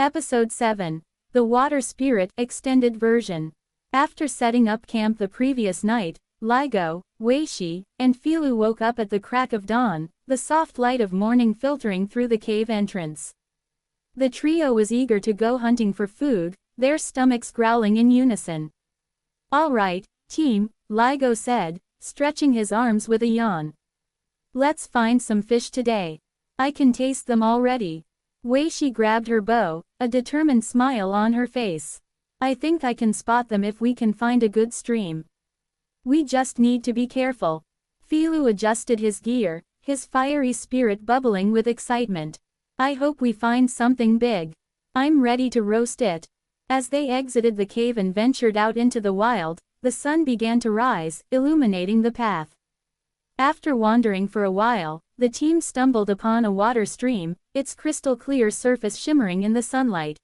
Episode 7. The Water Spirit Extended Version. After setting up camp the previous night, Ligo, Weishi, and Filu woke up at the crack of dawn, the soft light of morning filtering through the cave entrance. The trio was eager to go hunting for food, their stomachs growling in unison. "All right, team," Ligo said, stretching his arms with a yawn. "Let's find some fish today. I can taste them already." Weishi grabbed her bow, a determined smile on her face. "I think I can spot them if we can find a good stream. We just need to be careful." Filu adjusted his gear, his fiery spirit bubbling with excitement. "I hope we find something big. I'm ready to roast it." As they exited the cave and ventured out into the wild, the sun began to rise, illuminating the path. After wandering for a while, the team stumbled upon a water stream, its crystal-clear surface shimmering in the sunlight.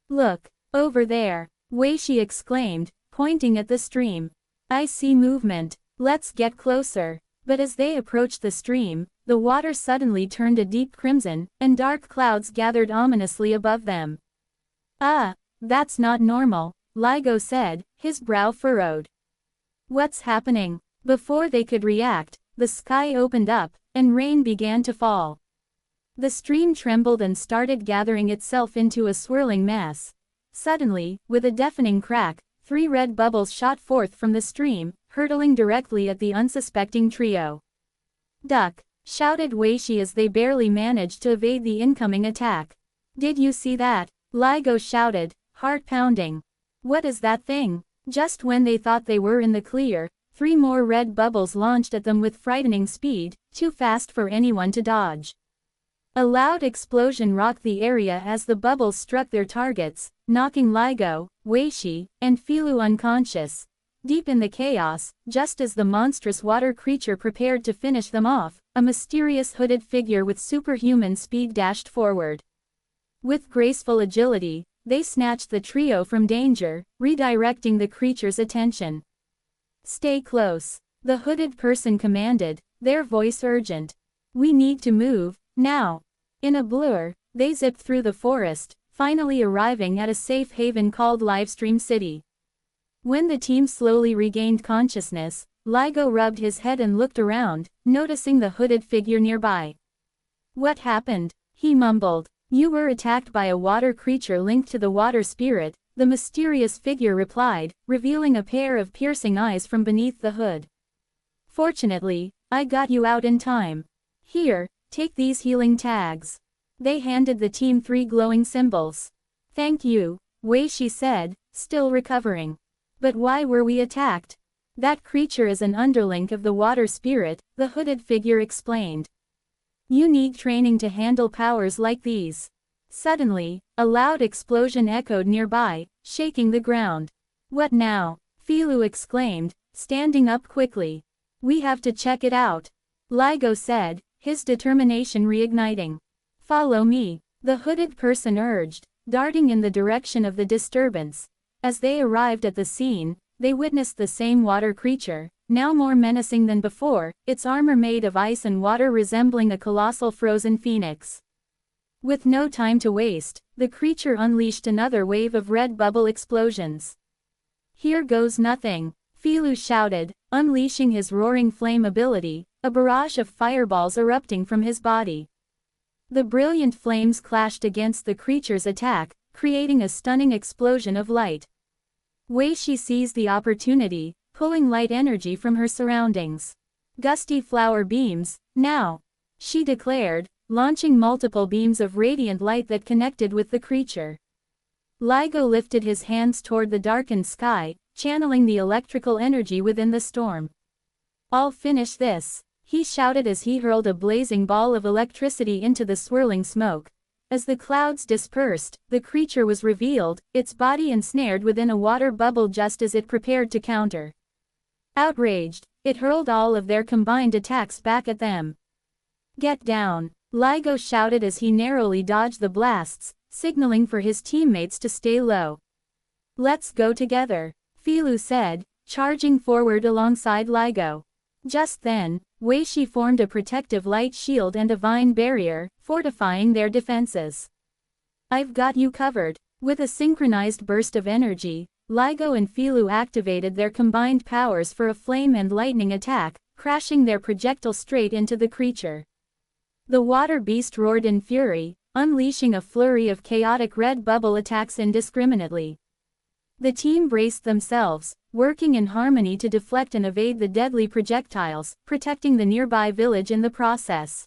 "Look, over there," Weishi exclaimed, pointing at the stream. "I see movement. Let's get closer." But as they approached the stream, the water suddenly turned a deep crimson, and dark clouds gathered ominously above them. "Ah, that's not normal," Ligo said, his brow furrowed. "What's happening?" Before they could react, the sky opened up, and rain began to fall. The stream trembled and started gathering itself into a swirling mass. Suddenly, with a deafening crack, 3 red bubbles shot forth from the stream, hurtling directly at the unsuspecting trio. "Duck!" shouted Weishi as they barely managed to evade the incoming attack. "Did you see that?" Ligo shouted, heart pounding. "What is that thing?" Just when they thought they were in the clear, 3 more red bubbles launched at them with frightening speed, too fast for anyone to dodge. A loud explosion rocked the area as the bubbles struck their targets, knocking Ligo, Weishi, and Filu unconscious. Deep in the chaos, just as the monstrous water creature prepared to finish them off, a mysterious hooded figure with superhuman speed dashed forward. With graceful agility, they snatched the trio from danger, redirecting the creature's attention. "Stay close," the hooded person commanded, their voice urgent. "We need to move, now." In a blur, they zipped through the forest, finally arriving at a safe haven called Livestream City. When the team slowly regained consciousness, Ligo rubbed his head and looked around, noticing the hooded figure nearby. "What happened?" he mumbled. "You were attacked by a water creature linked to the water spirit," the mysterious figure replied, revealing a pair of piercing eyes from beneath the hood. "Fortunately, I got you out in time. Here, take these healing tags." They handed the team 3 glowing symbols. "Thank you," Weishi said, still recovering. "But why were we attacked?" "That creature is an underlink of the water spirit," the hooded figure explained. "You need training to handle powers like these." Suddenly, a loud explosion echoed nearby, shaking the ground. "What now?" Filu exclaimed, standing up quickly. "We have to check it out," Ligo said, his determination reigniting. "Follow me," the hooded person urged, darting in the direction of the disturbance. As they arrived at the scene, they witnessed the same water creature, now more menacing than before, its armor made of ice and water resembling a colossal frozen phoenix. With no time to waste, the creature unleashed another wave of red bubble explosions. "Here goes nothing," Filu shouted, unleashing his roaring flame ability, a barrage of fireballs erupting from his body. The brilliant flames clashed against the creature's attack, creating a stunning explosion of light. Weishi seized the opportunity, pulling light energy from her surroundings. "Gusty flower beams, now!" she declared, launching multiple beams of radiant light that connected with the creature. Ligo lifted his hands toward the darkened sky, channeling the electrical energy within the storm. "I'll finish this," he shouted as he hurled a blazing ball of electricity into the swirling smoke. As the clouds dispersed, the creature was revealed, its body ensnared within a water bubble just as it prepared to counter. Outraged, it hurled all of their combined attacks back at them. "Get down," Ligo shouted as he narrowly dodged the blasts, signaling for his teammates to stay low. "Let's go together," Filu said, charging forward alongside Ligo. Just then, Weishi formed a protective light shield and a vine barrier, fortifying their defenses. I've got you covered. With a synchronized burst of energy, LIGO and Filu activated their combined powers for a flame and lightning attack, crashing their projectile straight into the creature. The water beast roared in fury, unleashing a flurry of chaotic red bubble attacks indiscriminately. The team braced themselves, working in harmony to deflect and evade the deadly projectiles, protecting the nearby village in the process.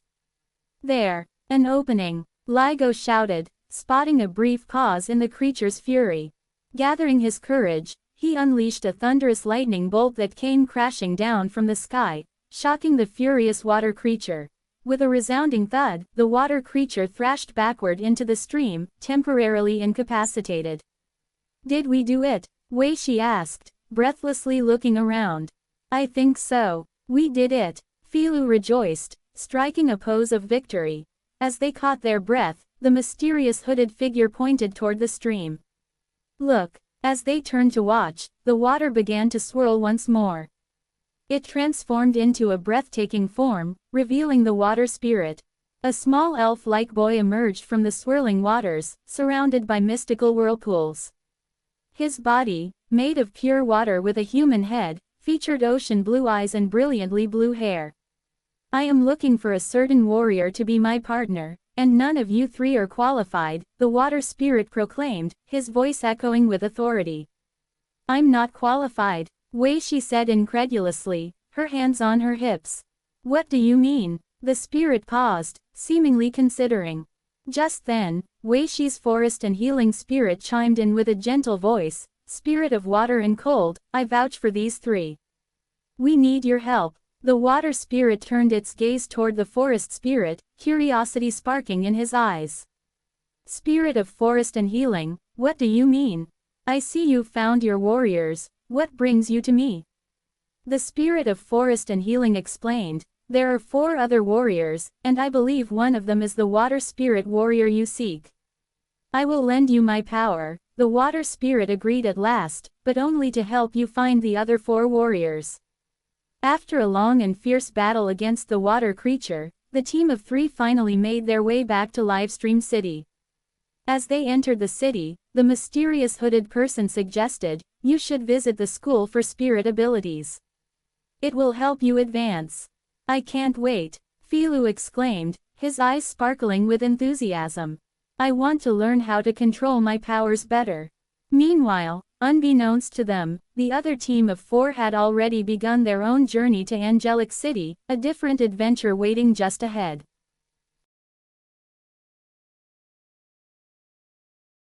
There, an opening, LIGO shouted, spotting a brief pause in the creature's fury. Gathering his courage, he unleashed a thunderous lightning bolt that came crashing down from the sky, shocking the furious water creature. With a resounding thud, the water creature thrashed backward into the stream, temporarily incapacitated. Did we do it? Wei Shi asked, breathlessly looking around. I think so. We did it. Filu rejoiced, striking a pose of victory. As they caught their breath, the mysterious hooded figure pointed toward the stream. Look. As they turned to watch, the water began to swirl once more. It transformed into a breathtaking form, revealing the water spirit. A small elf-like boy emerged from the swirling waters, surrounded by mystical whirlpools. His body, made of pure water with a human head, featured ocean blue eyes and brilliantly blue hair. I am looking for a certain warrior to be my partner, and none of you three are qualified, the water spirit proclaimed, his voice echoing with authority. I'm not qualified, Wei Shi said incredulously, her hands on her hips. What do you mean? The spirit paused, seemingly considering. Just then, Wei Shi's forest and healing spirit chimed in with a gentle voice, Spirit of water and cold, I vouch for these three. We need your help. The water spirit turned its gaze toward the forest spirit, curiosity sparking in his eyes. Spirit of forest and healing, what do you mean? I see you've found your warriors, what brings you to me? The spirit of forest and healing explained, there are 4 other warriors, and I believe one of them is the water spirit warrior you seek. I will lend you my power, the water spirit agreed at last, but only to help you find the other 4 warriors. After a long and fierce battle against the water creature, the team of 3 finally made their way back to Livestream City. As they entered the city, the mysterious hooded person suggested, you should visit the school for spirit abilities. It will help you advance. I can't wait, Filu exclaimed, his eyes sparkling with enthusiasm. I want to learn how to control my powers better. Meanwhile, unbeknownst to them, the other team of 4 had already begun their own journey to Angelic City, a different adventure waiting just ahead.